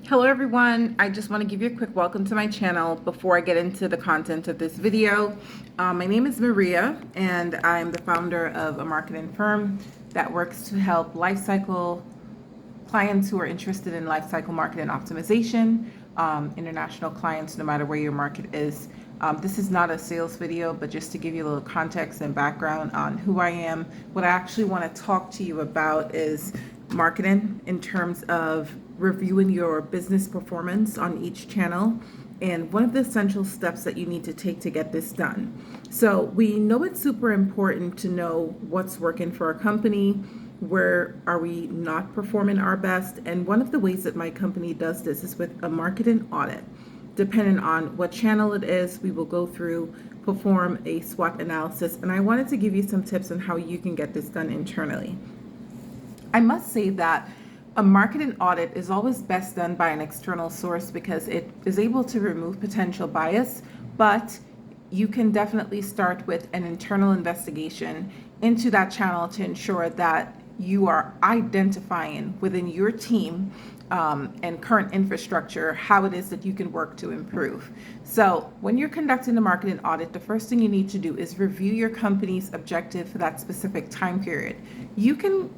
Hello everyone, I just want to give you a quick welcome to my channel before I get into the content of this video. My name is Maria and I'm the founder of a marketing firm that works to help lifecycle clients who are interested in lifecycle marketing optimization, international clients no matter where your market is. This is not a sales video, but just to give you a little context and background on who I am. What I actually want to talk to you about is marketing in terms of reviewing your business performance on each channel and one of the essential steps that you need to take to get this done. So we know it's super important to know what's working for our company, where are we not performing our best, and one of the ways that my company does this is with a marketing audit. Depending on what channel it is, we will go through, perform a SWOT analysis, and I wanted to give you some tips on how you can get this done internally. I must say that a marketing audit is always best done by an external source because it is able to remove potential bias, but you can definitely start with an internal investigation into that channel to ensure that you are identifying within your team and current infrastructure how it is that you can work to improve. So when you're conducting a marketing audit, the first thing you need to do is review your company's objective for that specific time period. You can,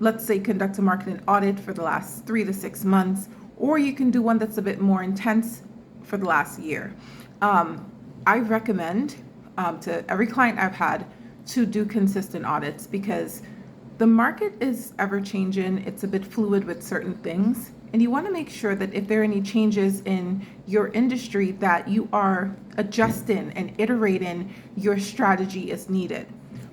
let's say, conduct a marketing audit for the last 3 to 6 months, or you can do one that's a bit more intense for the last year. I recommend to every client I've had to do consistent audits because the market is ever changing. It's a bit fluid with certain things, and you want to make sure that if there are any changes in your industry that you are adjusting and iterating your strategy as needed.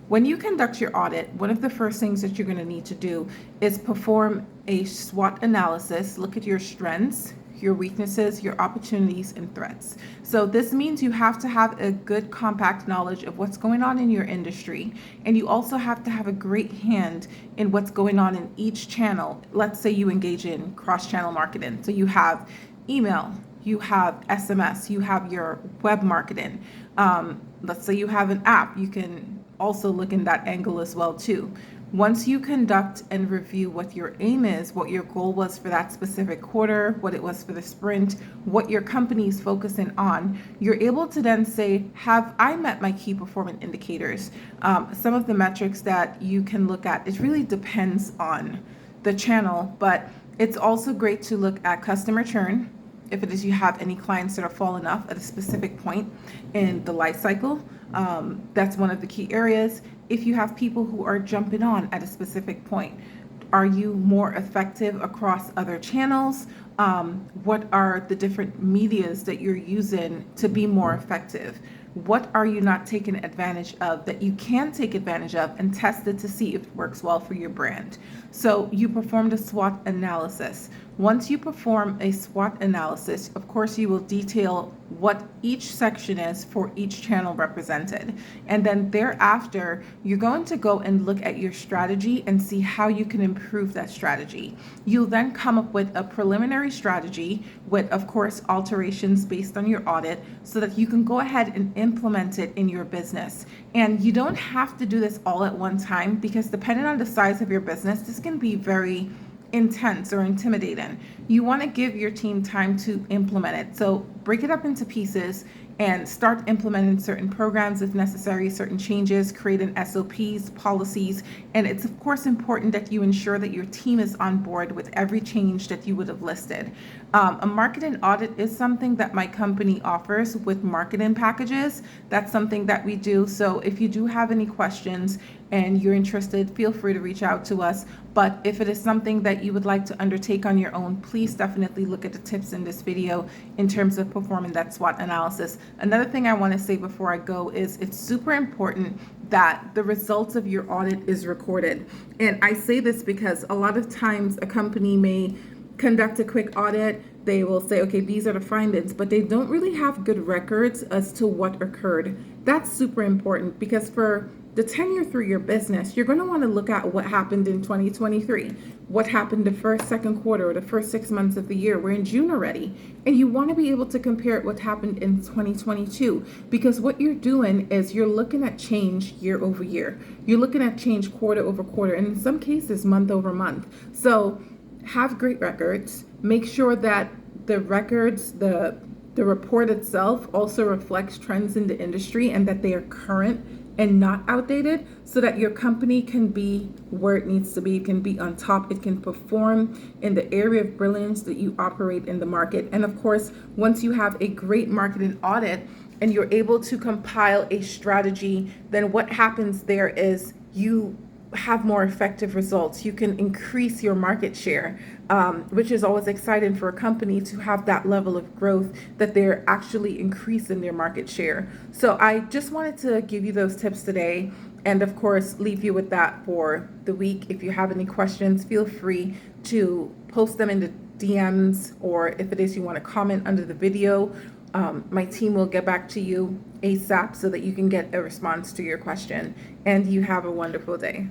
When you conduct your audit, one of the first things that you're going to need to do is perform a SWOT analysis. Look at your strengths, your weaknesses, your opportunities, and threats. So this means you have to have a good compact knowledge of what's going on in your industry, and you also have to have a great hand in what's going on in each channel. Let's say you engage in cross-channel marketing. So you have email, you have SMS, you have your web marketing. Let's say you have an app, you can also look in that angle as well too. Once you conduct and review what your aim is, what your goal was for that specific quarter, what it was for the sprint, what your company is focusing on, you're able to then say, have I met my key performance indicators? Some of the metrics that you can look at, it really depends on the channel, but it's also great to look at customer churn. If it is you have any clients that are falling off at a specific point in the life cycle, that's one of the key areas. If you have people who are jumping on at a specific point, are you more effective across other channels? What are the different medias that you're using to be more effective? What are you not taking advantage of that you can take advantage of and test it to see if it works well for your brand? So you performed a SWOT analysis. Once you perform a SWOT analysis, of course, you will detail what each section is for each channel represented. And then thereafter, you're going to go and look at your strategy and see how you can improve that strategy. You'll then come up with a preliminary strategy with, of course, alterations based on your audit so that you can go ahead and implement it in your business. And you don't have to do this all at one time because depending on the size of your business, this can be very intense or intimidating. You want to give your team time to implement it. So break it up into pieces and start implementing certain programs if necessary, certain changes, creating SOPs, policies. And it's of course important that you ensure that your team is on board with every change that you would have listed. A marketing audit is something that my company offers with marketing packages. That's something that we do. So if you do have any questions and you're interested, feel free to reach out to us. But if it is something that you would like to undertake on your own, please definitely look at the tips in this video in terms of performing that SWOT analysis. Another thing I want to say before I go is it's super important that the results of your audit is recorded. And I say this because a lot of times a company may conduct a quick audit. They will say, okay, these are the findings, but they don't really have good records as to what occurred. That's super important because for the tenure through your business, you're going to want to look at what happened in 2023, what happened the first, second quarter, or the first 6 months of the year. We're in June already, and you want to be able to compare it what happened in 2022, because what you're doing is you're looking at change year over year. You're looking at change quarter over quarter, and in some cases, month over month. So have great records, Make sure that the records, the report itself also reflects trends in the industry and that they are current and not outdated, so that your company can be where it needs to be. It can be on top. It can perform in the area of brilliance that you operate in the market. And of course, once you have a great marketing audit and you're able to compile a strategy, then what happens there is you have more effective results. You can increase your market share, which is always exciting for a company to have that level of growth, that they're actually increasing their market share. So I just wanted to give you those tips today, and of course leave you with that for the week. If you have any questions, feel free to post them in the DMs, or if it is you want to comment under the video, my team will get back to you ASAP so that you can get a response to your question. And you have a wonderful day.